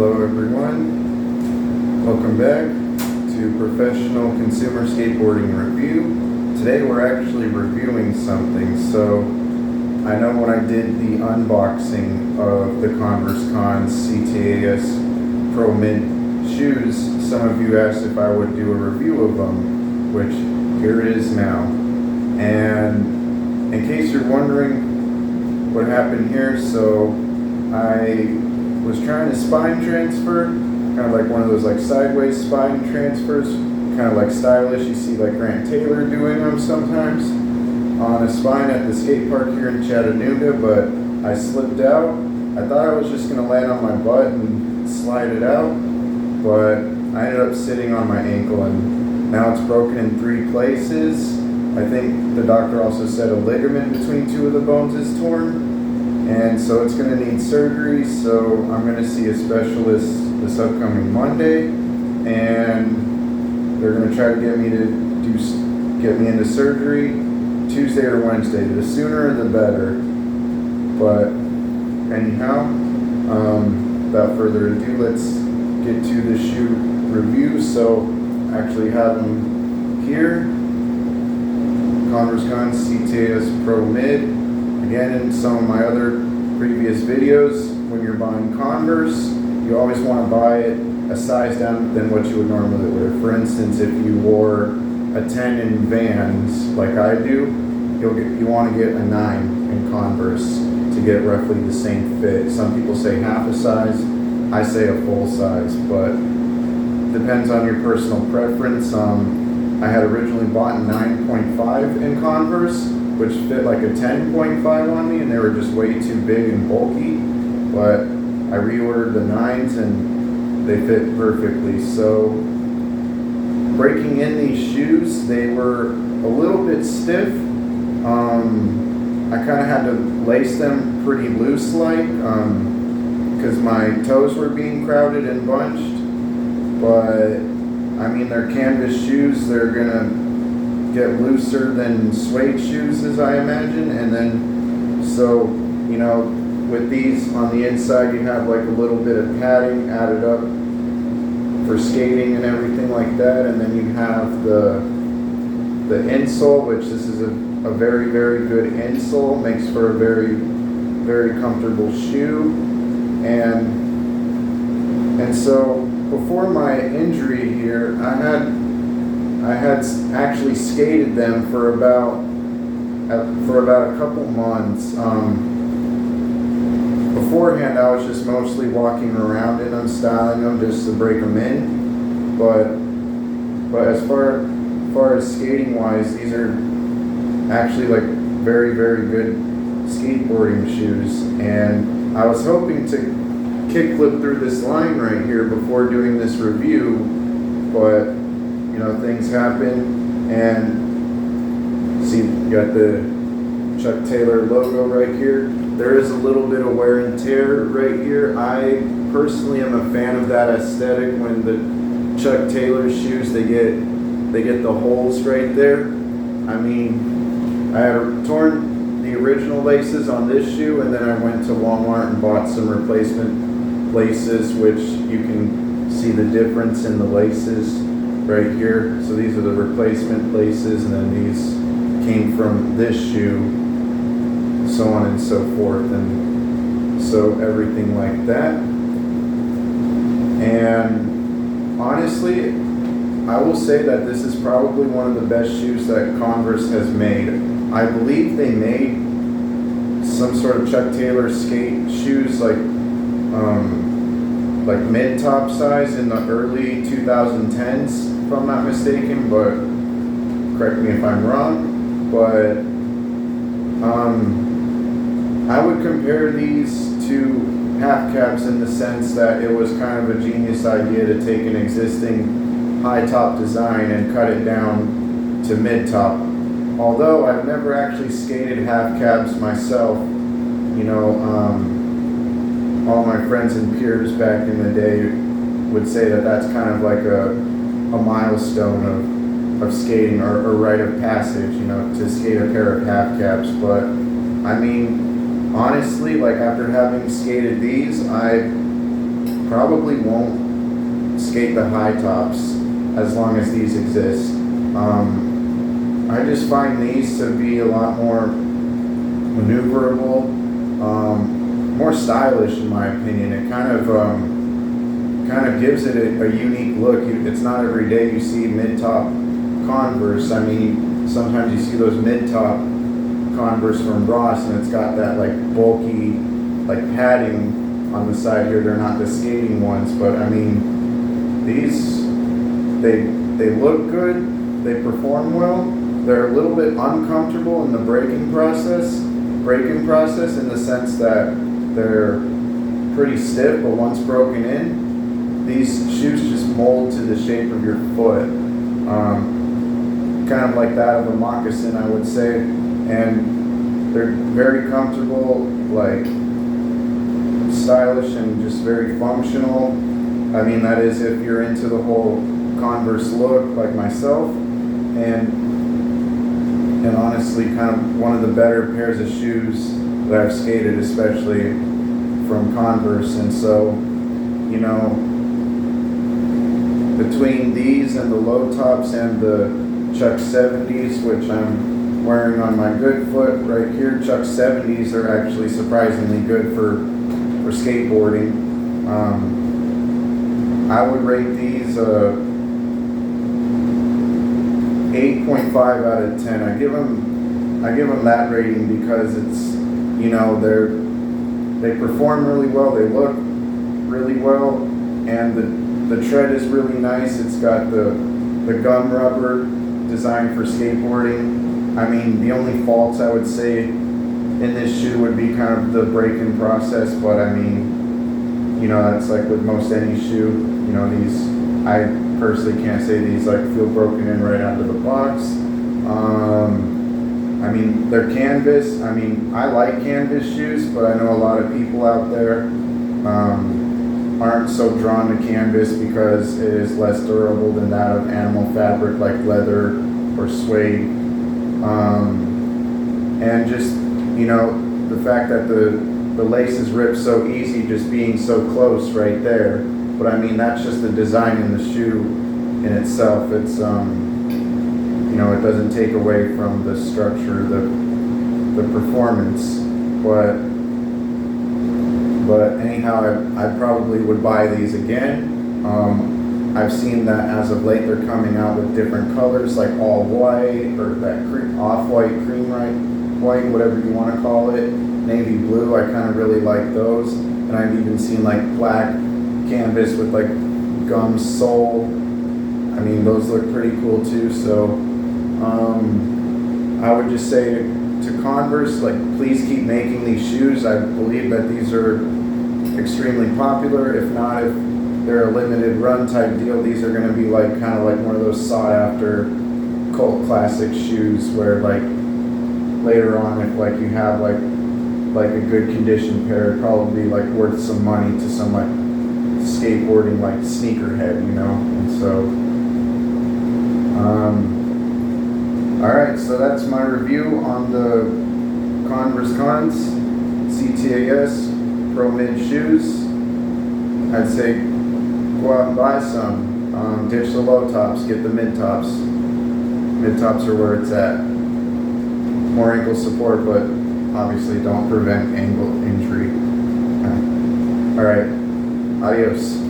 Hello everyone, welcome back to Professional Consumer Skateboarding Review. Today we're actually reviewing something. So I know when I did the unboxing of the Converse CTAS Pro Mid shoes, some of you asked if I would do a review of them, which here it is now. And in case you're wondering what happened here, so I was trying to spine transfer, kind of like one of those like sideways spine transfers, kind of like stylish. You see like Grant Taylor doing them sometimes on a spine at the skate park here in Chattanooga, but I slipped out. I thought I was just going to land on my butt and slide it out, but I ended up sitting on my ankle and now it's broken in 3 places. I think the doctor also said a ligament between 2 of the bones is torn. And so it's going to need surgery, so I'm going to see a specialist this upcoming Monday, and they're going to try to get me into surgery Tuesday or Wednesday. The sooner the better. But anyhow, without further ado, let's get to the shoe review. So I actually have them here. Converse CTAS Pro Mid. Again, in some of my other previous videos, when you're buying Converse, you always want to buy it a size down than what you would normally wear. For instance, if you wore a 10 in Vans, like I do, you want to get a 9 in Converse to get roughly the same fit. Some people say half a size, I say a full size, but depends on your personal preference. I had originally bought 9.5 in Converse, which fit like a 10.5 on me, and they were just way too big and bulky, but I reordered the 9s and they fit perfectly. So breaking in these shoes, they were a little bit stiff. I kind of had to lace them pretty loose like, because my toes were being crowded and bunched, but I mean, they're canvas shoes, they're gonna get looser than suede shoes, as I imagine. And then, so, you know, with these on the inside, you have like a little bit of padding added up for skating and everything like that. And then you have the insole, which this is a very, very good insole, makes for a very, very comfortable shoe. And so before my injury here, I had actually skated them for about a couple months. Beforehand, I was just mostly walking around in them, styling them just to break them in. But as far as skating wise, these are actually like very, very good skateboarding shoes. And I was hoping to kickflip through this line right here before doing this review, but you know, things happen, and see, you got the Chuck Taylor logo right here. There is a little bit of wear and tear right here. I personally am a fan of that aesthetic when the Chuck Taylor shoes, they get the holes right there. I mean, I had torn the original laces on this shoe, and then I went to Walmart and bought some replacement laces, which you can see the difference in the laces right here. So these are the replacement laces, and then these came from this shoe, so on and so forth, and so everything like that. And honestly, I will say that this is probably one of the best shoes that Converse has made. I believe they made some sort of Chuck Taylor skate shoes like mid-top size in the early 2010s, if I'm not mistaken, but correct me if I'm wrong. But I would compare these to half caps in the sense that it was kind of a genius idea to take an existing high top design and cut it down to mid top. Although I've never actually skated half caps myself, you know, all my friends and peers back in the day would say that that's kind of like a milestone of skating, or rite of passage, you know, to skate a pair of half caps. But I mean, honestly, like after having skated these, I probably won't skate the high tops as long as these exist. I just find these to be a lot more maneuverable, more stylish in my opinion. It kind of gives it a unique look. It's not every day you see mid-top Converse. I mean, sometimes you see those mid-top Converse from Ross, and it's got that like bulky, like padding on the side here. They're not the skating ones, but I mean, these they look good. They perform well. They're a little bit uncomfortable in the braking process in the sense that they're pretty stiff, but once broken in, these shoes just mold to the shape of your foot. Kind of like that of a moccasin, I would say. And they're very comfortable, like stylish and just very functional. I mean, that is if you're into the whole Converse look like myself. And honestly, kind of one of the better pairs of shoes that I've skated, especially from Converse. And so, you know, between these and the low tops and the Chuck 70s, which I'm wearing on my good foot right here, Chuck 70s are actually surprisingly good for skateboarding. I would rate these 8.5 out of 10. I give them that rating because it's, you know, they perform really well, they look really well, and the tread is really nice. It's got the gum rubber designed for skateboarding. I mean, the only faults I would say in this shoe would be kind of the break-in process, but I mean, you know, that's like with most any shoe. You know, these, I personally can't say these like feel broken in right out of the box. I mean, they're canvas. I mean, I like canvas shoes, but I know a lot of people out there aren't so drawn to canvas because it is less durable than that of animal fabric like leather or suede. And just, you know, the fact that the laces rip so easy just being so close right there. But I mean, that's just the design in the shoe in itself. It's, you know, it doesn't take away from the structure, the performance. But anyhow, I probably would buy these again. I've seen that as of late they're coming out with different colors, like all white or that off-white, cream white, whatever you want to call it, navy blue. I kind of really like those, and I've even seen like black canvas with like gum sole. I mean, those look pretty cool too. So I would just say to Converse, like, please keep making these shoes. I believe that these are extremely popular. If not, if they're a limited run type deal, these are going to be like kind of like one of those sought after cult classic shoes where like later on, if like you have like a good condition pair, it'd probably be like worth some money to some like skateboarding like sneakerhead, you know. And so alright, so that's my review on the Converse Cons CTAS Pro Mid shoes. I'd say go out and buy some. Ditch the low tops, get the mid tops. Mid tops are where it's at. More ankle support, but obviously don't prevent ankle injury. Alright, adios.